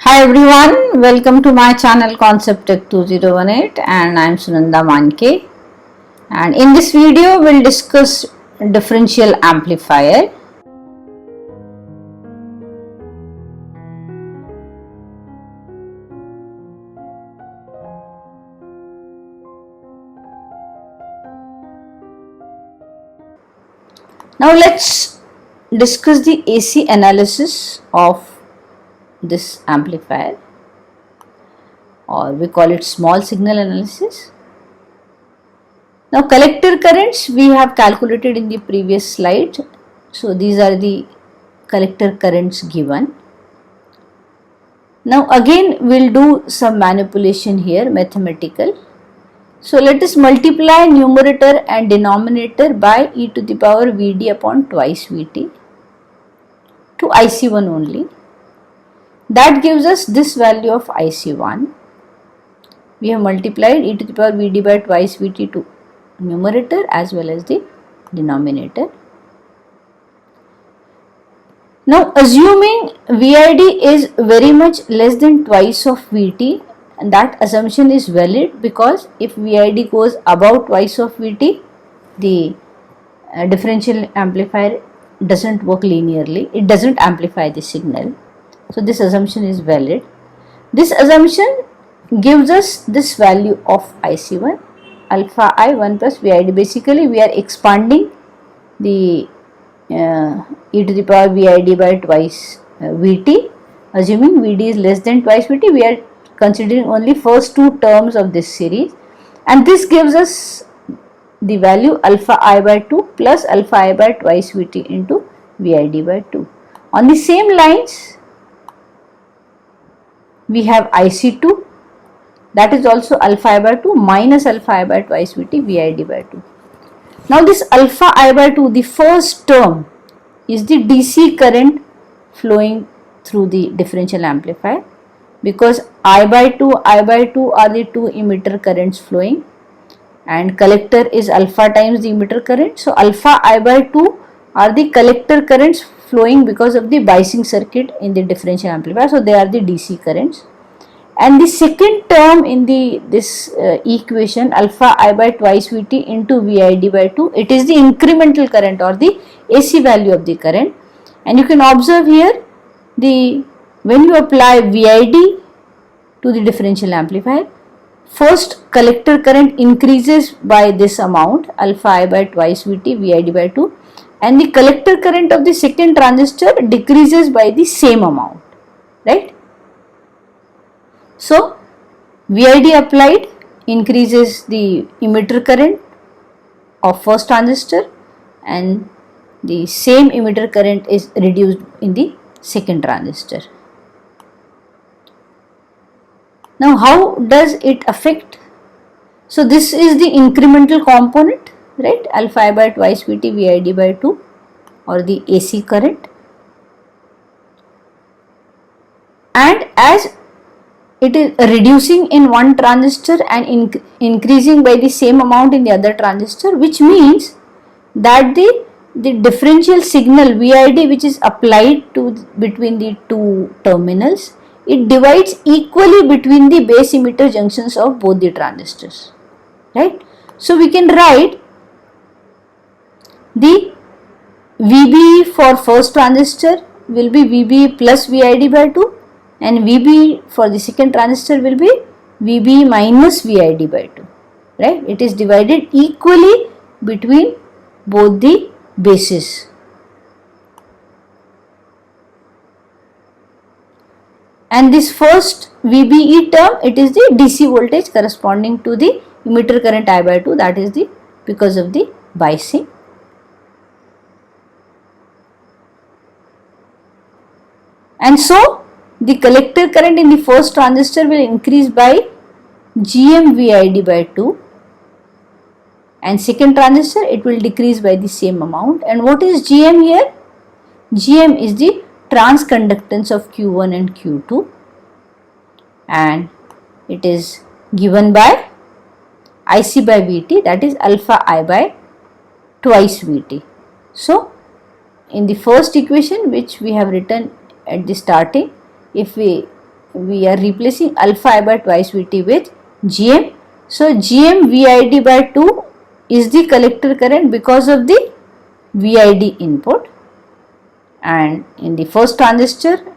Hi everyone, welcome to my channel Concept Tech 2018 and I am Sunanda Manke, and in this video we will discuss differential amplifier. Now let's discuss the AC analysis of this amplifier, or we call it small signal analysis. Now collector currents we have calculated in the previous slide. So these are the collector currents given. Now again we will do some manipulation here, mathematical. So let us multiply numerator and denominator by e to the power Vd upon twice Vt to IC1 only. That gives us this value of IC1. We have multiplied e to the power Vd by twice Vt to numerator as well as the denominator. Now assuming Vid is very much less than twice of Vt, and that assumption is valid because if Vid goes above twice of Vt, the differential amplifier doesn't work linearly, it doesn't amplify the signal. So this assumption is valid. This assumption gives us this value of IC1, alpha I 1 plus Vid. Basically we are expanding the e to the power Vid by twice Vt. Assuming Vd is less than twice Vt, we are considering only first two terms of this series, and this gives us the value alpha I by 2 plus alpha I by twice Vt into Vid by 2. On the same lines we have IC2, that is also alpha I by 2 minus alpha I by twice Vt Vid by 2. Now this alpha I by 2, the first term, is the DC current flowing through the differential amplifier, because I by 2 are the two emitter currents flowing and collector is alpha times the emitter current. So alpha I by 2 are the collector currents flowing because of the biasing circuit in the differential amplifier, so they are the DC currents. And the second term in this equation, alpha I by twice Vt into Vid by 2, it is the incremental current or the AC value of the current. And you can observe here, when you apply Vid to the differential amplifier, first collector current increases by this amount, alpha I by twice Vt Vid by 2, and the collector current of the second transistor decreases by the same amount, right? So Vid applied increases the emitter current of first transistor and the same emitter current is reduced in the second transistor. Now how does it affect? So this is the incremental component, right? Alpha I by twice Vt Vid by 2, or the AC current, and as it is reducing in one transistor and increasing by the same amount in the other transistor, which means that the differential signal Vid which is applied to between the two terminals, it divides equally between the base emitter junctions of both the transistors, right? So we can write the Vb for first transistor will be Vb plus Vid by 2, and Vb for the second transistor will be Vb minus Vid by 2, right? It is divided equally between both the bases. And this first Vbe term, it is the DC voltage corresponding to the emitter current I by 2, that is the because of the biasing. And so the collector current in the first transistor will increase by Gm Vid by 2, and second transistor it will decrease by the same amount. And what is Gm here? Gm is the transconductance of Q1 and Q2, and it is given by IC by Vt, that is alpha I by twice Vt. So in the first equation which we have written at the starting, if we we are replacing alpha I by twice Vt with Gm. So Gm Vid by 2 is the collector current because of the Vid input, and in the first transistor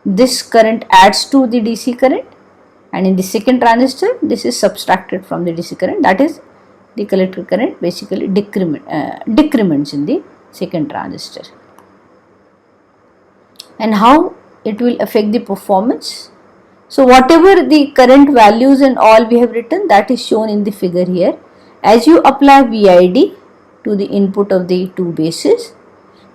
this current adds to the DC current, and in the second transistor this is subtracted from the DC current, that is the collector current basically decrements in the second transistor. And how it will affect the performance? So whatever the current values and all we have written, that is shown in the figure here. As you apply Vid to the input of the two bases,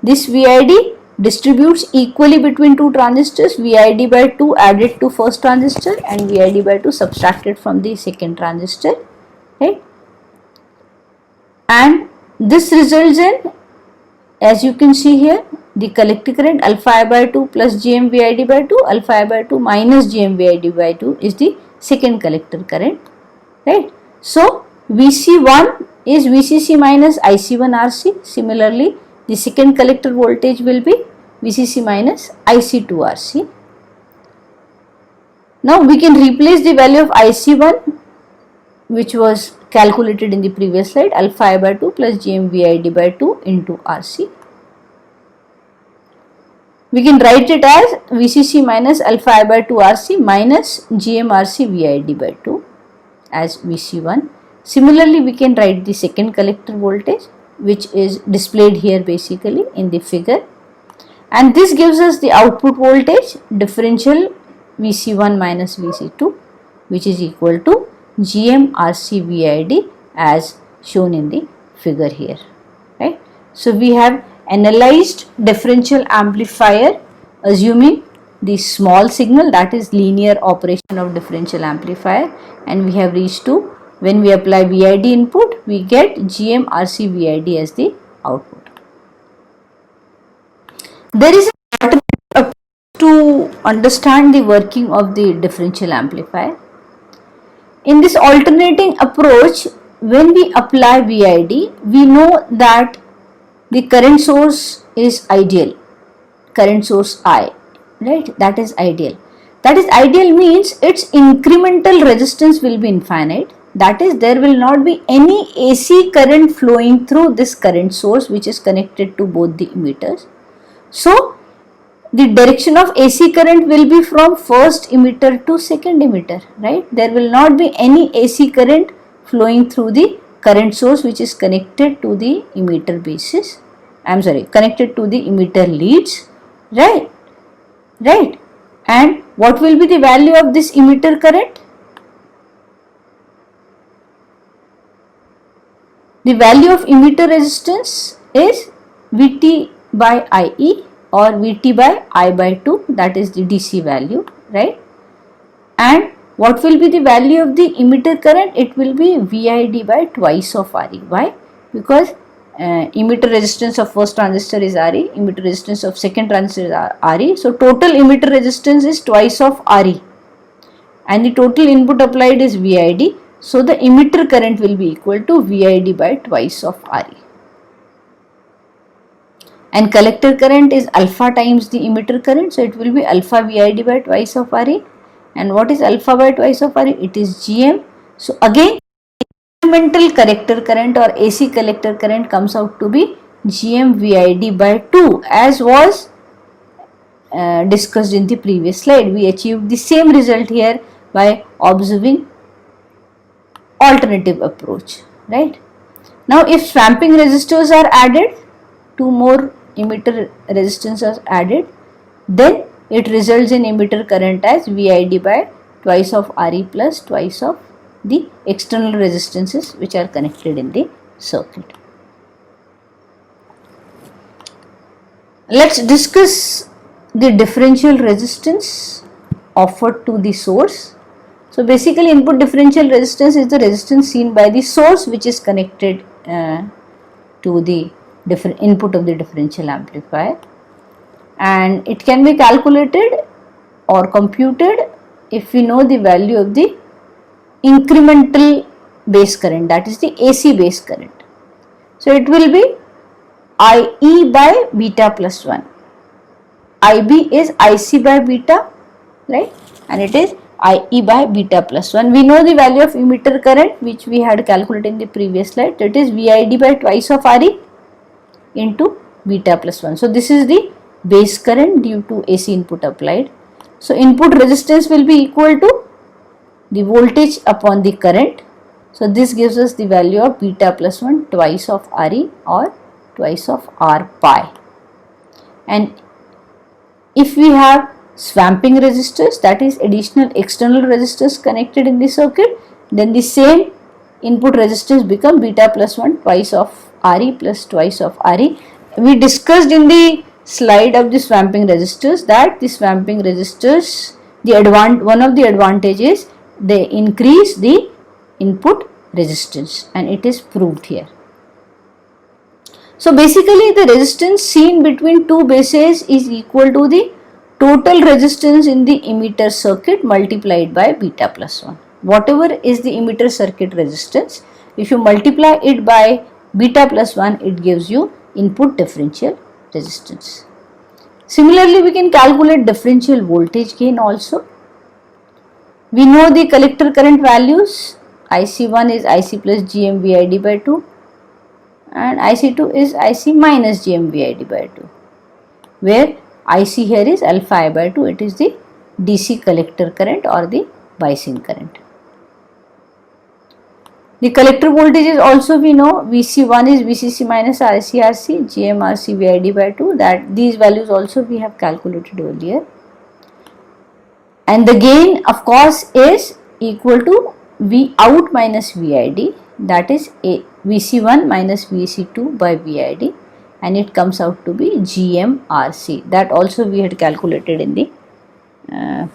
this Vid distributes equally between two transistors, Vid by 2 added to first transistor and Vid by 2 subtracted from the second transistor, right? And this results in, as you can see here, the collector current alpha I by 2 plus Gm Vid by 2, alpha I by 2 minus Gm Vid by 2 is the second collector current, right? So Vc1 is Vcc minus Ic1 Rc. Similarly, the second collector voltage will be Vcc minus Ic2 Rc. Now we can replace the value of Ic1, which was calculated in the previous slide, alpha I by 2 plus Gm Vid by 2 into Rc. We can write it as Vcc minus alpha I by 2 Rc minus Gm Rc Vid by 2 as Vc1. Similarly, we can write the second collector voltage, which is displayed here basically in the figure, and this gives us the output voltage differential Vc1 minus Vc2, which is equal to Gm Rc Vid as shown in the figure here, right? So we have analyzed differential amplifier assuming the small signal, that is linear operation of differential amplifier, and we have reached to, when we apply Vid input, we get Gm Rc Vid as the output. There is an alternative approach to understand the working of the differential amplifier. In this alternating approach, when we apply Vid, we know that the current source is ideal, current source I, right? That is ideal. That is ideal means its incremental resistance will be infinite. That is, there will not be any AC current flowing through this current source which is connected to both the emitters. So the direction of AC current will be from first emitter to second emitter, right? There will not be any AC current flowing through the current source which is connected to the emitter bases. Connected to the emitter leads, right? And what will be the value of this emitter current? The value of emitter resistance is Vt by IE or Vt by I by 2, that is the DC value, right? And what will be the value of the emitter current? It will be Vid by twice of Re. Why? Because emitter resistance of first transistor is Re, emitter resistance of second transistor is Re. So total emitter resistance is twice of Re, and the total input applied is Vid. So the emitter current will be equal to Vid by twice of Re. And collector current is alpha times the emitter current, so it will be alpha Vid by twice of Re. And what is alpha by twice of Re? It is Gm. So again, incremental collector current or AC collector current comes out to be Gm Vid by 2, as was discussed in the previous slide. We achieved the same result here by observing alternative approach, right? Now if swamping resistors are added, two more emitter resistance are added, then it results in emitter current as Vid by twice of Re plus twice of the external resistances which are connected in the circuit. Let's discuss the differential resistance offered to the source. So basically input differential resistance is the resistance seen by the source which is connected to the input of the differential amplifier, and it can be calculated or computed if we know the value of the incremental base current, that is the AC base current. So it will be IE by beta plus 1. IB is IC by beta, right? and it is IE by beta plus 1. We know the value of emitter current which we had calculated in the previous slide, that is VID by twice of RE into beta plus 1. So this is the base current due to AC input applied. So input resistance will be equal to the voltage upon the current. So this gives us the value of beta plus 1 twice of RE or twice of R pi. And if we have swamping resistors, that is additional external resistors connected in the circuit, then the same input resistance become beta plus 1 twice of RE plus twice of RE. We discussed in the slide of the swamping resistors that the swamping resistors, one of the advantages, they increase the input resistance, and it is proved here. So basically the resistance seen between two bases is equal to the total resistance in the emitter circuit multiplied by beta plus 1. Whatever is the emitter circuit resistance, if you multiply it by beta plus 1, it gives you input differential resistance. Similarly, we can calculate differential voltage gain also. We know the collector current values. IC1 is IC plus GM VID by 2 and IC2 is IC minus GM VID by 2, where IC here is alpha I by 2, it is the DC collector current or the biasing current. The collector voltages also we know, VC1 is VCC minus RCRC, GMRC VID by 2, that these values also we have calculated earlier. And the gain of course is equal to V out minus VID, that is VC1 minus VC2 by VID, and it comes out to be GMRC. That also we had calculated in the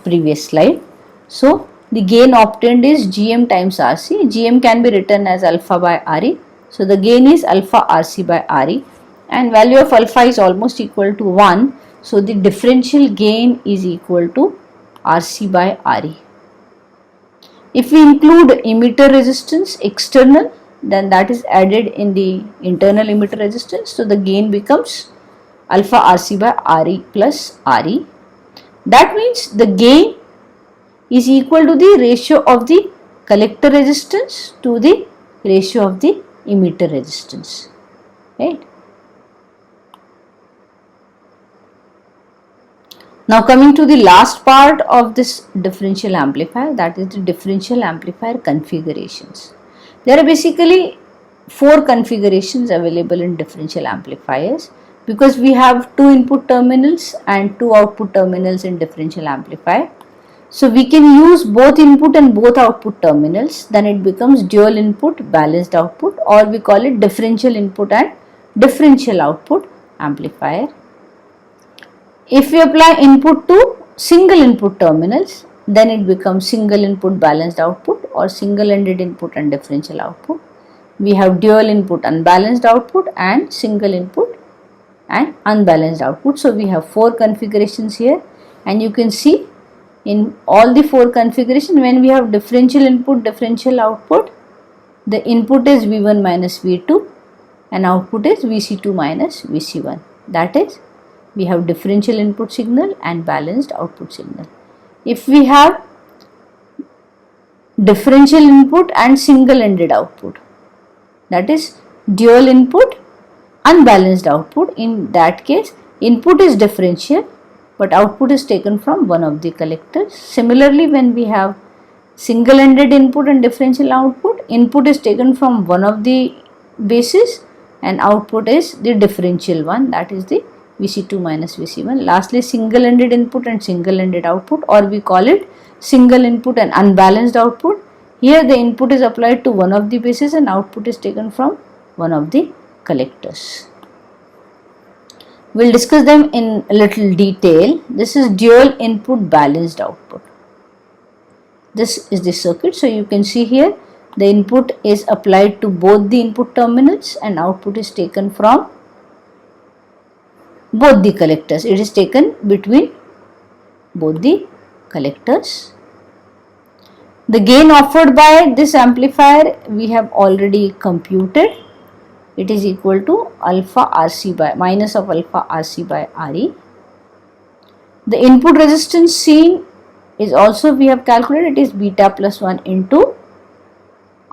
previous slide. So the gain obtained is GM times RC. GM can be written as alpha by RE. So the gain is alpha RC by RE, and value of alpha is almost equal to 1. So the differential gain is equal to RC by RE. If we include emitter resistance external, then that is added in the internal emitter resistance. So the gain becomes alpha RC by RE plus RE. That means the gain is equal to the ratio of the collector resistance to the ratio of the emitter resistance, right? Now coming to the last part of this differential amplifier, that is the differential amplifier configurations. There are basically 4 configurations available in differential amplifiers, because we have 2 input terminals and 2 output terminals in differential amplifier. So we can use both input and both output terminals, then it becomes dual input balanced output, or we call it differential input and differential output amplifier. If we apply input to single input terminals, then it becomes single input balanced output or single ended input and differential output. We have dual input unbalanced output and single input and unbalanced output. So we have 4 configurations here, and you can see in all the 4 configurations, when we have differential input, differential output, the input is V1 minus V2 and output is VC2 minus VC1. That is, we have differential input signal and balanced output signal. If we have differential input and single ended output, that is dual input unbalanced output, in that case input is differential but output is taken from one of the collectors. Similarly, when we have single ended input and differential output, input is taken from one of the bases and output is the differential one, that is the VC2 minus VC1. Lastly, single ended input and single ended output, or we call it single input and unbalanced output. Here the input is applied to one of the bases and output is taken from one of the collectors. We will discuss them in a little detail. This is dual input balanced output. This is the circuit. So you can see here the input is applied to both the input terminals and output is taken from both the collectors. It is taken between both the collectors. The gain offered by this amplifier we have already computed. It is equal to alpha RC by minus of alpha RC by RE. The input resistance seen is also we have calculated, it is beta plus 1 into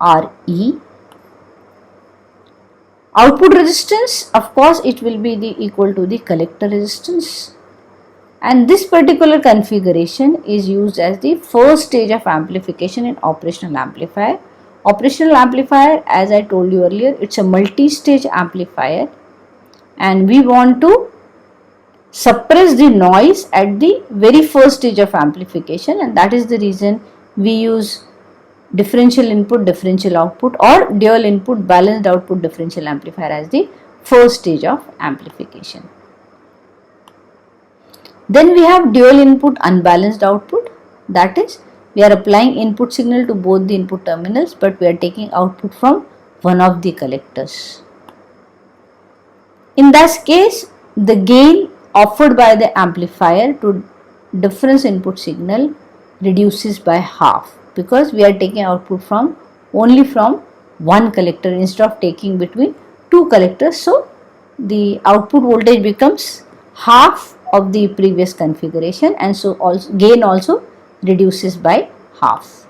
Re. Output resistance, of course, it will be equal to the collector resistance, and this particular configuration is used as the first stage of amplification in operational amplifier. Operational amplifier, as I told you earlier, it's a multi-stage amplifier, and we want to suppress the noise at the very first stage of amplification, and that is the reason we use differential input, differential output, or dual input, balanced output differential amplifier as the first stage of amplification. Then we have dual input unbalanced output, that is, we are applying input signal to both the input terminals, but we are taking output from one of the collectors. In this case, the gain offered by the amplifier to difference input signal reduces by half, because we are taking output from only from one collector instead of taking between two collectors. So the output voltage becomes half of the previous configuration, and so also gain also reduces by half.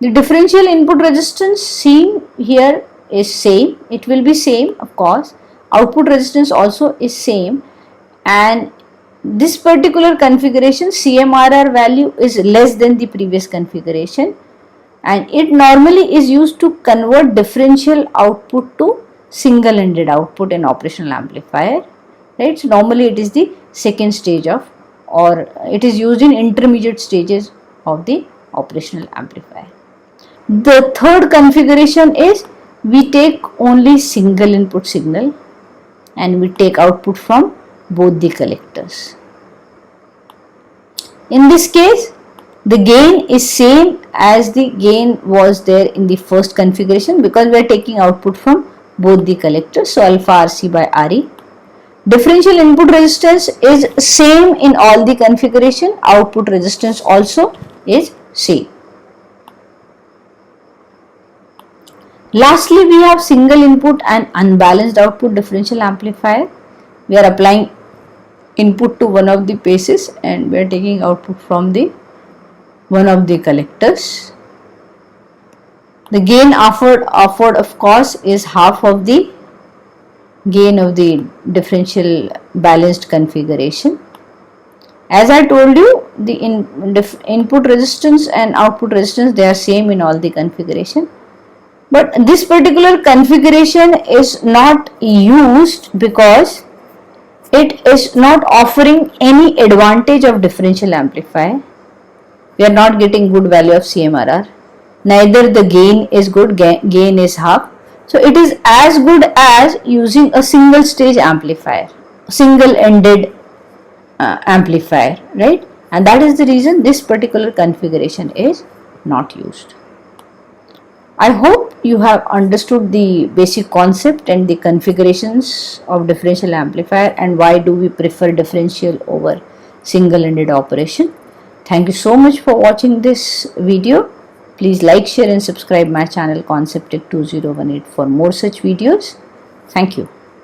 The differential input resistance seen here is same, it will be same, of course. Output resistance also is same, and this particular configuration CMRR value is less than the previous configuration, and it normally is used to convert differential output to single-ended output in operational amplifier, right? So normally it is the second stage of, or it is used in intermediate stages of the operational amplifier. The third configuration is we take only single input signal and we take output from both the collectors. In this case, the gain is same as the gain was there in the first configuration, because we are taking output from both the collectors. So alpha RC by Re. Differential input resistance is same in all the configuration. Output resistance also is same. Lastly, we have single input and unbalanced output differential amplifier. We are applying input to one of the bases and we are taking output from the one of the collectors. The gain offered of course is half of the gain of the differential balanced configuration. As I told you, the input resistance and output resistance, they are same in all the configuration. But this particular configuration is not used because it is not offering any advantage of differential amplifier. We are not getting good value of CMRR. Neither the gain is good, gain is half. So it is as good as using a single stage amplifier, single ended amplifier, right? And that is the reason this particular configuration is not used. I hope you have understood the basic concept and the configurations of differential amplifier and why do we prefer differential over single-ended operation. Thank you so much for watching this video. Please like, share and subscribe my channel Concept Tech 2018 for more such videos. Thank you.